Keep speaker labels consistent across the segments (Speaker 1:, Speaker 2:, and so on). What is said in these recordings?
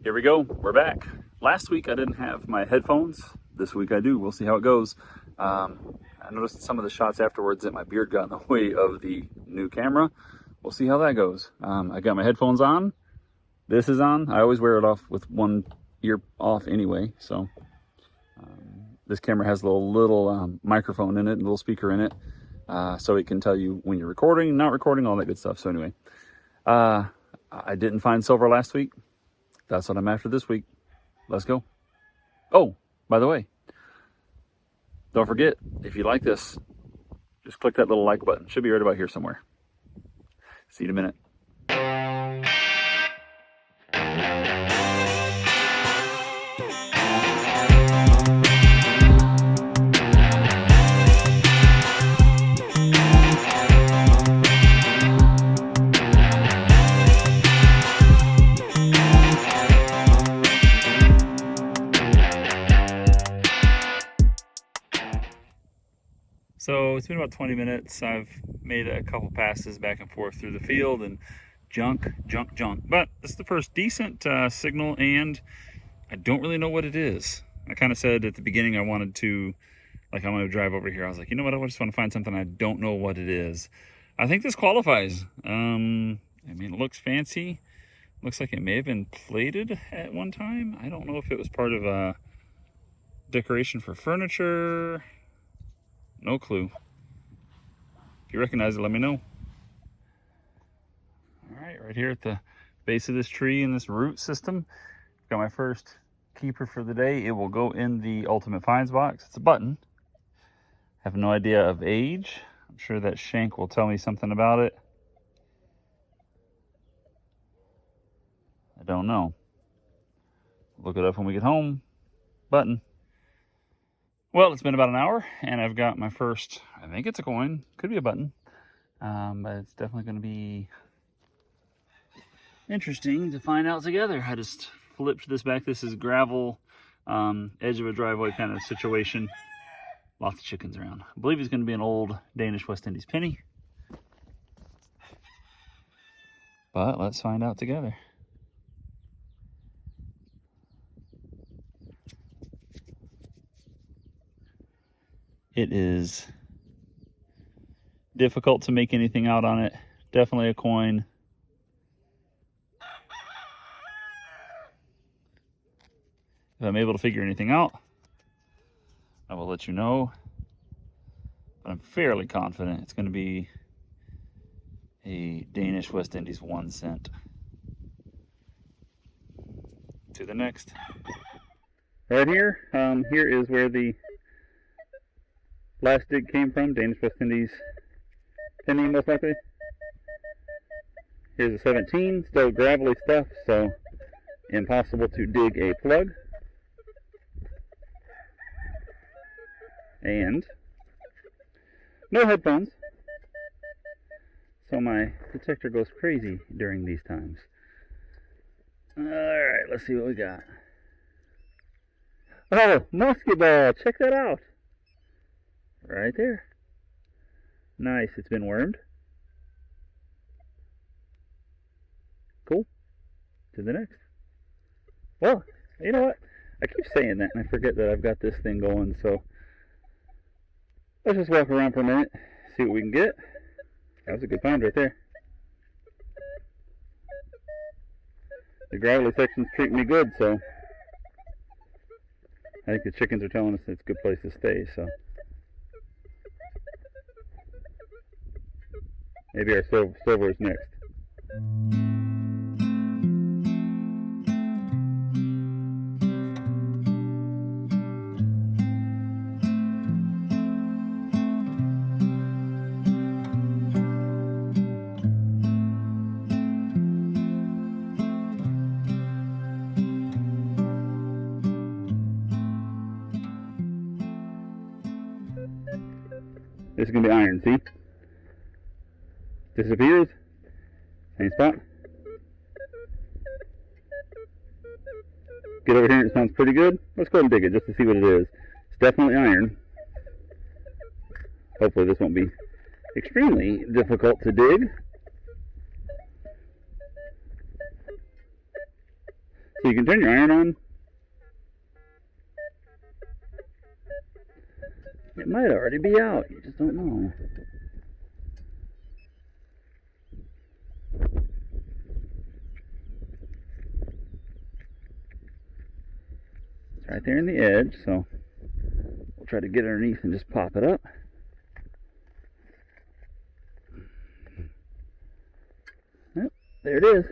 Speaker 1: Here we go, we're back. Last week I didn't have my headphones. This week I do. We'll see how it goes. I noticed some of the shots afterwards that my beard got in the way of the new camera. We'll see how that goes. I got my headphones on. This is on. I always wear it off with one ear off anyway. So this camera has a little microphone in it, a little speaker in it. So it can tell you when you're recording, not recording, all that good stuff. So anyway, I didn't find silver last week. That's what I'm after this week. Let's go. Oh, by the way, don't forget, if you like this, just click that little like button. Should be right about here somewhere. See you in a minute. So it's been about 20 minutes. I've made a couple passes back and forth through the field and junk. But it's the first decent signal, and I don't really know what it is. I kind of said at the beginning I wanted to drive over here. I was like, you know what? I just want to find something I don't know what it is. I think this qualifies. I mean, it looks fancy. Looks like it may have been plated at one time. I don't know if it was part of a decoration for furniture. No clue. If you recognize it, let me know. All right, right here at the base of this tree in this root system, got my first keeper for the day. It will go in the Ultimate Finds box. It's a button. Have no idea of age. I'm sure that shank will tell me something about it. I don't know. Look it up when we get home. Button. Well, it's been about an hour, and I've got my first, I think it's a coin, could be a button, but it's definitely going to be interesting to find out together. I just flipped this back. This is gravel, edge of a driveway kind of situation. Lots of chickens around. I believe it's going to be an old Danish West Indies penny, but let's find out together. It is difficult to make anything out on it. Definitely a coin. If I'm able to figure anything out, I will let you know. But I'm fairly confident it's going to be a Danish West Indies 1 cent. To the next. Right here, here is where the last dig came from, Danish West Indies penny most likely. Here's a 17, still gravelly stuff, so impossible to dig a plug. And no headphones, so my detector goes crazy during these times. Alright, let's see what we got. Oh, musket ball, check that out. Right there. Nice. It's been wormed. Cool. To the next. Well, you know what? I keep saying that and I forget that I've got this thing going, so let's just walk around for a minute, see what we can get. That was a good find right there. The gravelly section's treating me good, so I think the chickens are telling us it's a good place to stay, so maybe our silver is next. This is going to be iron, see? Disappears. Same spot. Get over here, it sounds pretty good. Let's go ahead and dig it just to see what it is. It's definitely iron. Hopefully this won't be extremely difficult to dig. So you can turn your iron on. It might already be out. You just don't know. It's right there in the edge, so we'll try to get underneath and just pop it up. Yep, there it is.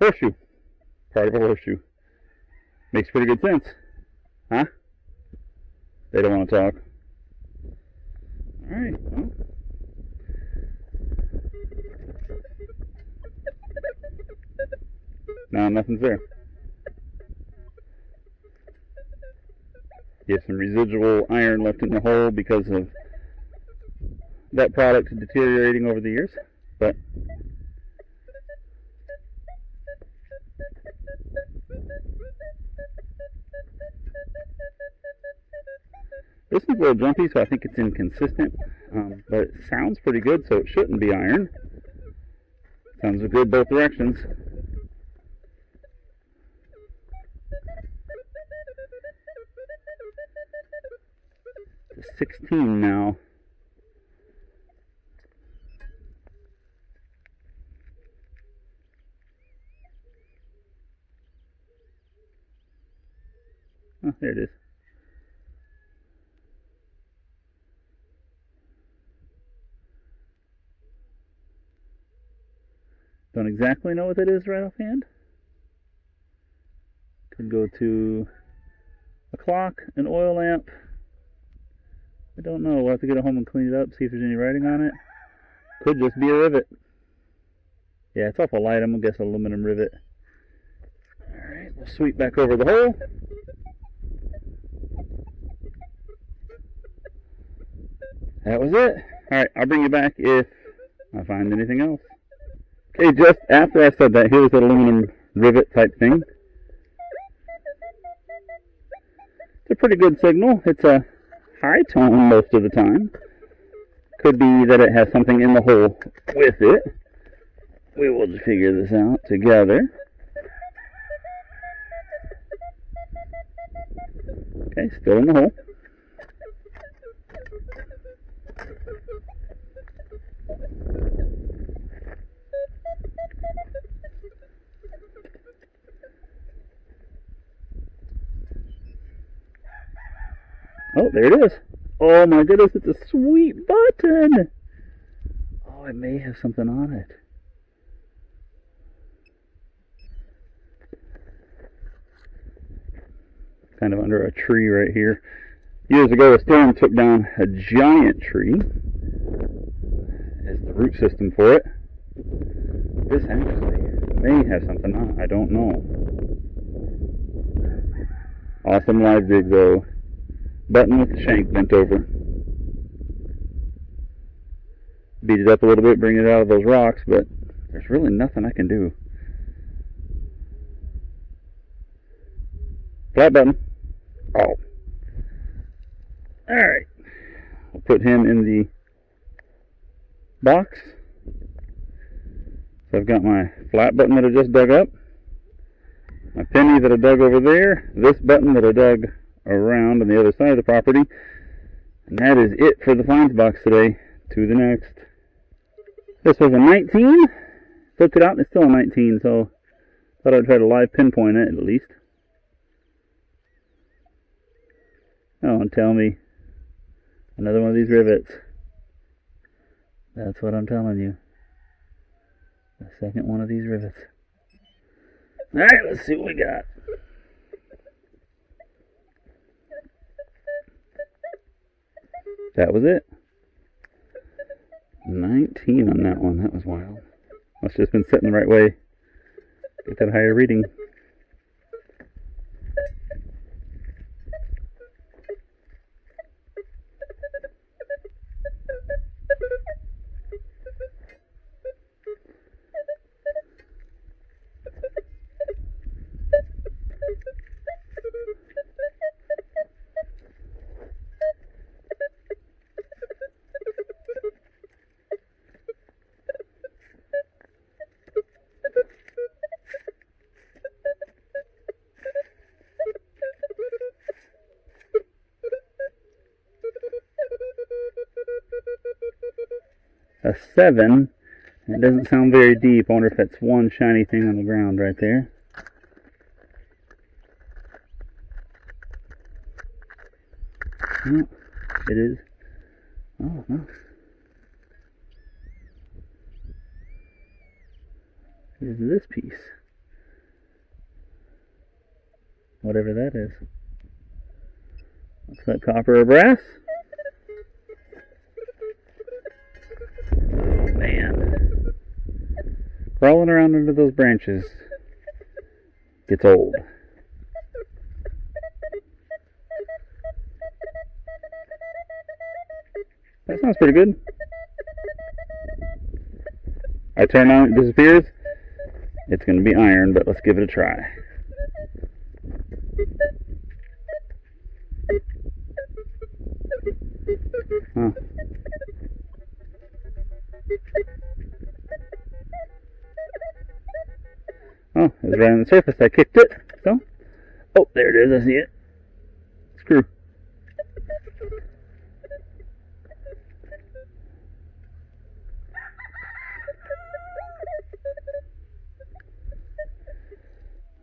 Speaker 1: Horseshoe. Part of a horseshoe. Makes pretty good sense. Huh? They don't want to talk. Alright, well. No, nothing's there. You have some residual iron left in the hole because of that product deteriorating over the years, but this is a little jumpy, so I think it's inconsistent, but it sounds pretty good, so it shouldn't be iron. Sounds good both directions. It's 16 now. Oh, there it is. Don't exactly know what that is right offhand. Could go to a clock, an oil lamp. I don't know. We'll have to get it home and clean it up, see if there's any writing on it. Could just be a rivet. Yeah, it's awful light. I'm going to guess aluminum rivet. Alright, we'll sweep back over the hole. That was it. Alright, I'll bring you back if I find anything else. Okay, just after I said that, here's the aluminum rivet type thing. It's a pretty good signal. It's a high tone most of the time. Could be that it has something in the hole with it. We will just figure this out together. Okay, still in the hole. Oh, there it is. Oh my goodness, it's a sweet button. Oh, it may have something on it. Kind of under a tree right here. Years ago, a storm took down a giant tree as the root system for it. This actually may have something on it. I don't know. Awesome live dig though. Button with the shank bent over. Beat it up a little bit, bring it out of those rocks, but there's really nothing I can do. Flat button. Oh. Alright. I'll put him in the box. So I've got my flat button that I just dug up, my penny that I dug over there, this button that I dug around on the other side of the property, and that is it for the finds box today. To the next. This was a 19. Flipped it out and it's still a 19, so thought I'd try to live pinpoint it at least. Oh, and tell me. Another one of these rivets. That's what I'm telling you. The second one of these rivets. Alright, let's see what we got. That was it. 19 on that one. That was wild. Must have just been sitting the right way. Get that higher reading. a 7. It doesn't sound very deep. I wonder if that's one shiny thing on the ground right there. No, it is. Oh, no. Here's this piece. Whatever that is. Looks like copper or brass. Man. Crawling around under those branches gets old. That sounds pretty good. I turn on, it disappears. It's going to be iron, but let's give it a try. Huh. Oh, it was right on the surface. I kicked it. So, oh, there it is. I see it. Screw.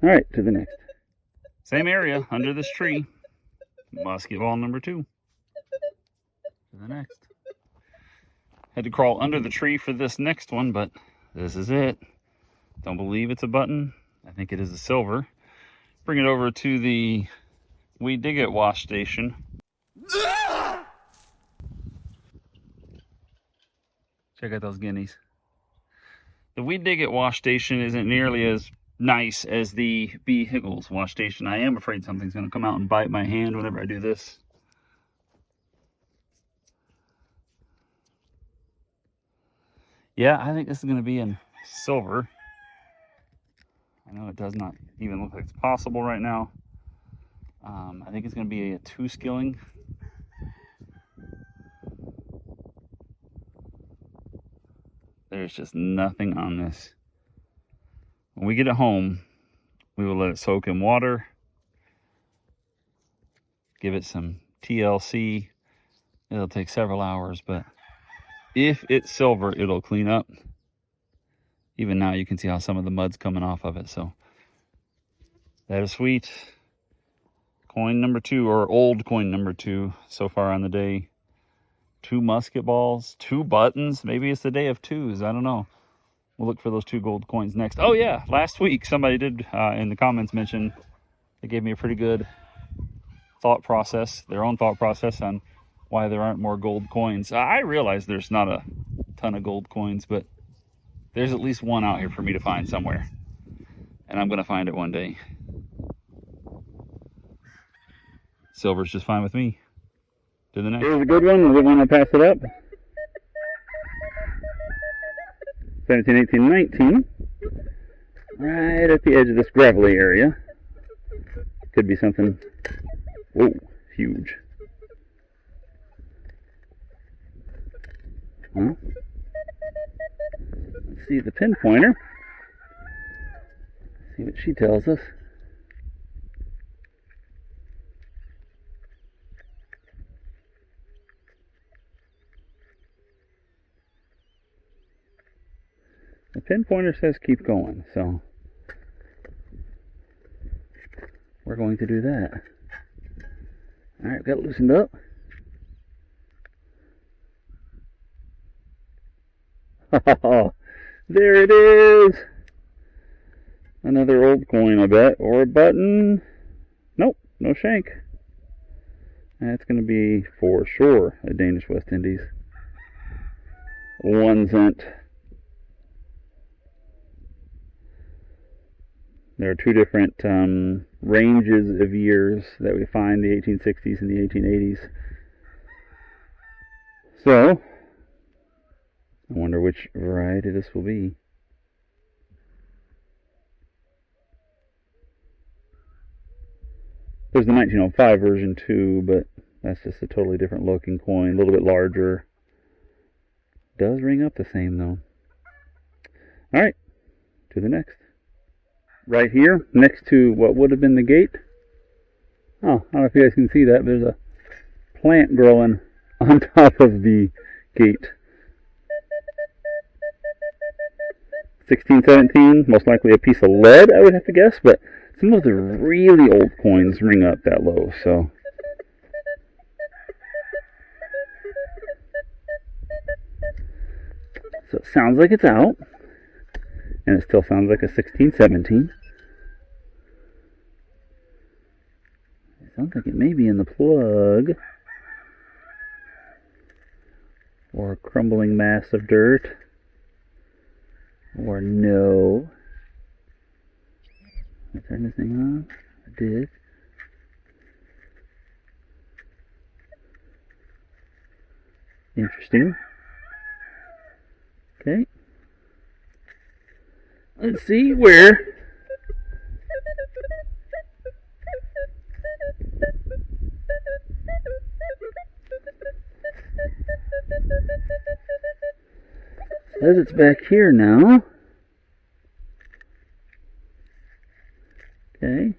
Speaker 1: All right, to the next. Same area, under this tree. Musket ball number 2. To the next. Had to crawl under the tree for this next one, but this is it. Don't believe it's a button. I think it is a silver. Bring it over to the Weed Dig It wash station. Check out those guineas. The Weed Dig It wash station isn't nearly as nice as the B. Higgles wash station. I am afraid something's going to come out and bite my hand whenever I do this. Yeah, I think this is going to be in silver. I know it does not even look like it's possible right now. I think it's going to be a 2 skilling. There's just nothing on this. When we get it home, we will let it soak in water. Give it some TLC. It'll take several hours, but if it's silver, it'll clean up. Even now you can see how some of the mud's coming off of it. So that is sweet. Coin number 2, or old coin number 2 so far on the day. 2 musket balls, 2 buttons. Maybe it's the day of 2s. I don't know. We'll look for those 2 gold coins next. Oh yeah, last week somebody did in the comments mention, they gave me a pretty good thought process, their own thought process on why there aren't more gold coins. I realize there's not a ton of gold coins, but there's at least one out here for me to find somewhere. And I'm going to find it one day. Silver's just fine with me. To the next. Here's a good one. We want to pass it up. 17, 18, 19. Right at the edge of this gravelly area. Could be something. Whoa, huge. Huh? Let's see the pinpointer. See what she tells us. The pinpointer says keep going, so we're going to do that. Alright, got it loosened up. Oh, there it is! Another old coin, I bet, or a button. Nope, no shank. That's going to be for sure a Danish West Indies. 1 cent. There are 2 different ranges of years that we find, the 1860s and the 1880s. So, I wonder which variety this will be. There's the 1905 version too, but that's just a totally different looking coin, a little bit larger. Does ring up the same though. Alright, to the next. Right here, next to what would have been the gate. Oh, I don't know if you guys can see that, but there's a plant growing on top of the gate. 1617, most likely a piece of lead, I would have to guess, but some of the really old coins ring up that low, so. So it sounds like it's out, and it still sounds like a 1617. It sounds like it may be in the plug, or a crumbling mass of dirt, or no. Did I turn this thing on? I did. Interesting. Okay. Let's see where. Says it's back here now. Okay.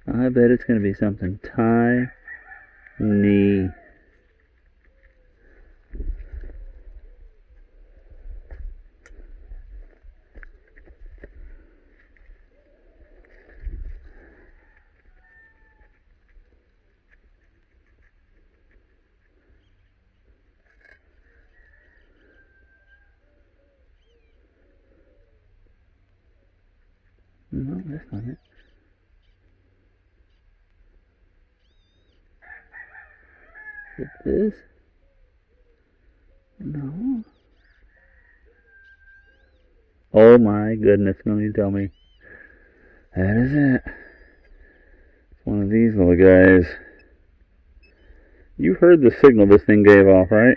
Speaker 1: I bet it's going to be something tiny. No, that's not it. Is it this? No. Oh my goodness, going to tell me. That is it. It's one of these little guys. You heard the signal this thing gave off, right?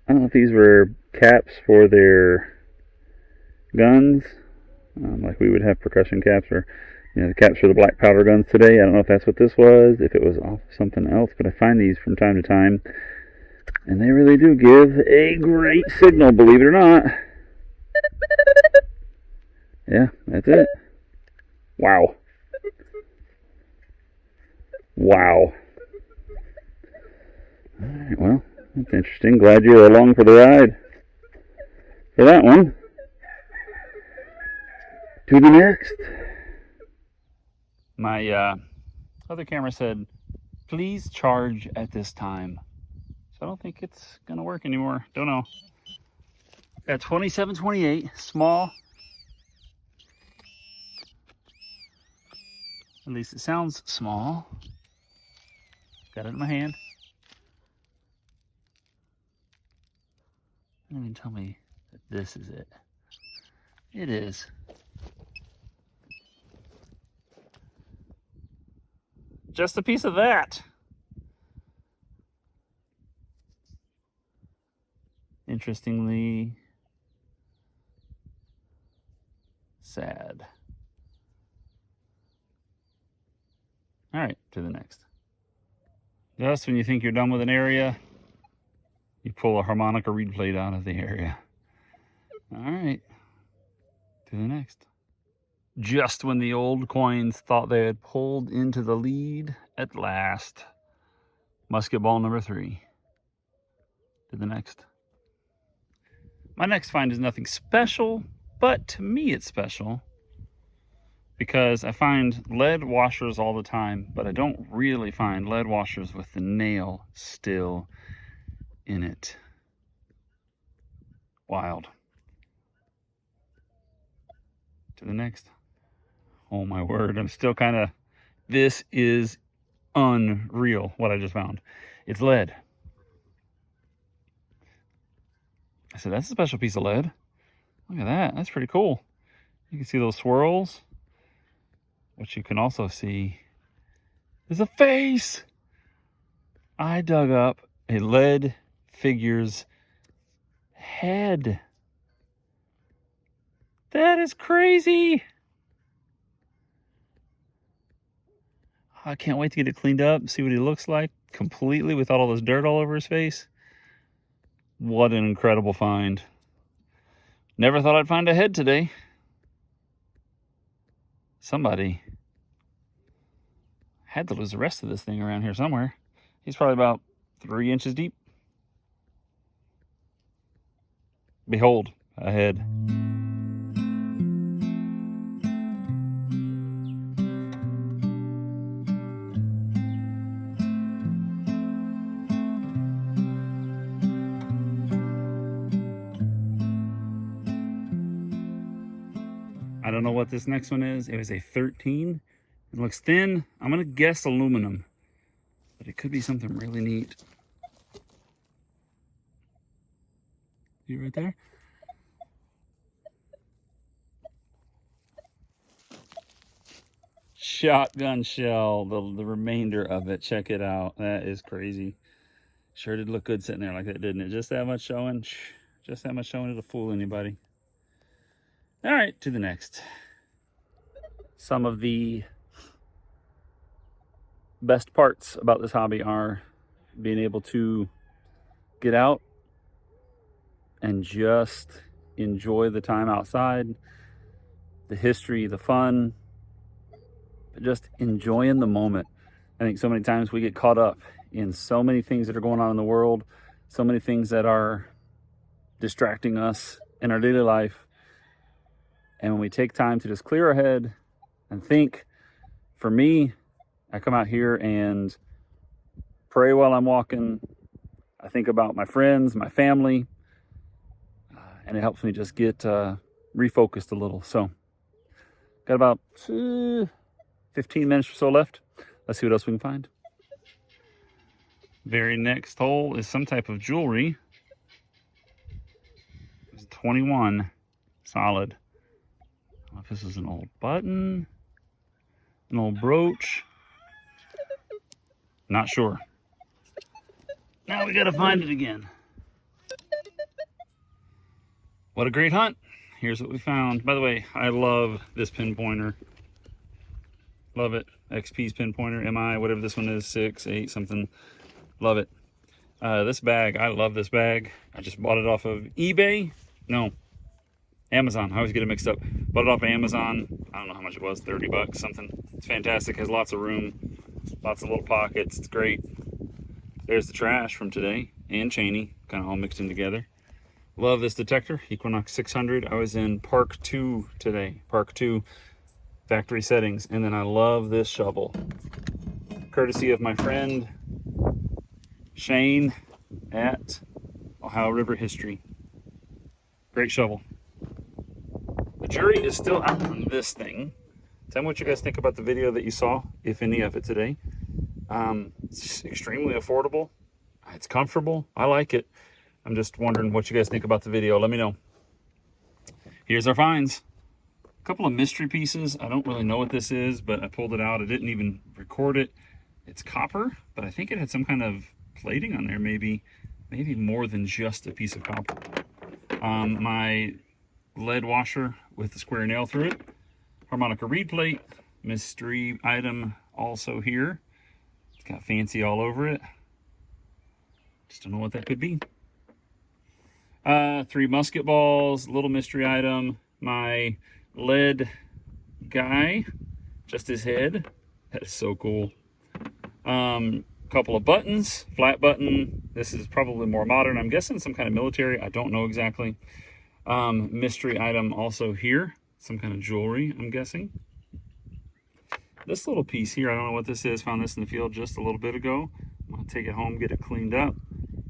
Speaker 1: I don't know if these were caps for their guns, like we would have percussion caps, or the caps for the black powder guns today. I don't know if that's what this was, if it was off something else, but I find these from time to time, and they really do give a great signal, believe it or not. Yeah, that's it. Wow. Wow. Alright, well, that's interesting. Glad you're along for the ride for that one. To the next. My other camera said, please charge at this time. So I don't think it's going to work anymore. Don't know. Got 2728, small. At least it sounds small. Got it in my hand. Don't even tell me that this is it. It is. Just a piece of that. Interestingly sad. All right, to the next. Just when you think you're done with an area, you pull a harmonica reed plate out of the area. All right, to the next. Just when the old coins thought they had pulled into the lead at last. Musket ball number 3. To the next. My next find is nothing special, but to me it's special because I find lead washers all the time, but I don't really find lead washers with the nail still in it. Wild. To the next. Oh my word, I'm still kind of, this is unreal what I just found. It's lead. I said, that's a special piece of lead. Look at that, that's pretty cool. You can see those swirls. What you can also see is a face. I dug up a lead figure's head. That is crazy. I can't wait to get it cleaned up, see what he looks like completely without all this dirt all over his face. What an incredible find. Never thought I'd find a head today. Somebody had to lose the rest of this thing around here somewhere. He's probably about 3 inches deep. Behold, ahead. I don't know what this next one is. It was a 13. It looks thin. I'm gonna guess aluminum, but it could be something really neat. See right there? Shotgun shell, the remainder of it. Check it out. That is crazy. Sure did look good sitting there like that, didn't it? Just that much showing. Just that much showing, it'll fool anybody. All right, to the next. Some of the best parts about this hobby are being able to get out and just enjoy the time outside, the history, the fun, but just enjoying the moment. I think so many times we get caught up in so many things that are going on in the world, so many things that are distracting us in our daily life. And when we take time to just clear our head and think, for me, I come out here and pray while I'm walking. I think about my friends, my family, and it helps me just get refocused a little. So, got about 15 minutes or so left. Let's see what else we can find. Very next hole is some type of jewelry. It's 21, solid. I don't know if this is an old button, an old brooch. Not sure. Now we gotta find it again. What a great hunt. Here's what we found. By the way, I love this pinpointer. Love it. XP's pinpointer, MI, whatever this one is, 6, 8, something. Love it. This bag, I love this bag. I just bought it off of eBay. No, Amazon. I always get it mixed up. Bought it off of Amazon. I don't know how much it was, 30 bucks, something. It's fantastic. Has lots of room, lots of little pockets. It's great. There's the trash from today and Cheney, kind of all mixed in together. Love this detector, Equinox 600. I was in Park 2 today, Park 2 factory settings. And then I love this shovel, courtesy of my friend Shane at Ohio River History. Great shovel. The jury is still out on this thing. Tell me what you guys think about the video that you saw, if any of it today. It's extremely affordable. It's comfortable. I like it. I'm just wondering what you guys think about the video. Let me know. Here's our finds. A couple of mystery pieces. I don't really know what this is, but I pulled it out. I didn't even record it. It's copper, but I think it had some kind of plating on there, maybe more than just a piece of copper. My lead washer with the square nail through it. Harmonica reed plate. Mystery item also here. It's got fancy all over it. Just don't know what that could be. 3 musket balls, little mystery item. My lead guy, just his head. That is so cool. Couple of buttons, flat button. This is probably more modern. I'm guessing some kind of military. I don't know exactly. Mystery item also here. Some kind of jewelry, I'm guessing. This little piece here, I don't know what this is. Found this in the field just a little bit ago. I'm gonna take it home, get it cleaned up,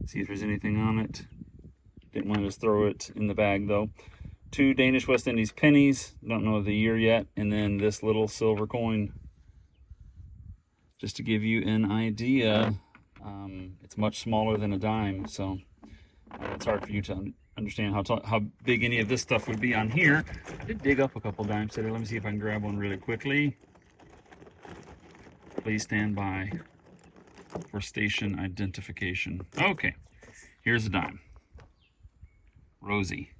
Speaker 1: see if there's anything on it. Didn't want to just throw it in the bag though. 2 Danish West Indies pennies. Don't know the year yet. And then this little silver coin. Just to give you an idea, it's much smaller than a dime, so it's hard for you to understand how big any of this stuff would be on here. I did dig up a couple dimes today. Let me see if I can grab one really quickly. Please stand by for station identification. Okay, here's a dime. Rosie.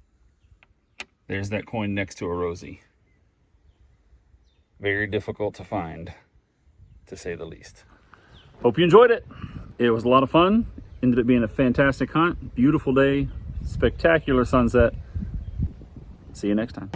Speaker 1: There's that coin next to a Rosie. Very difficult to find, to say the least. Hope you enjoyed it. It was a lot of fun. Ended up being a fantastic hunt. Beautiful day. Spectacular sunset. See you next time.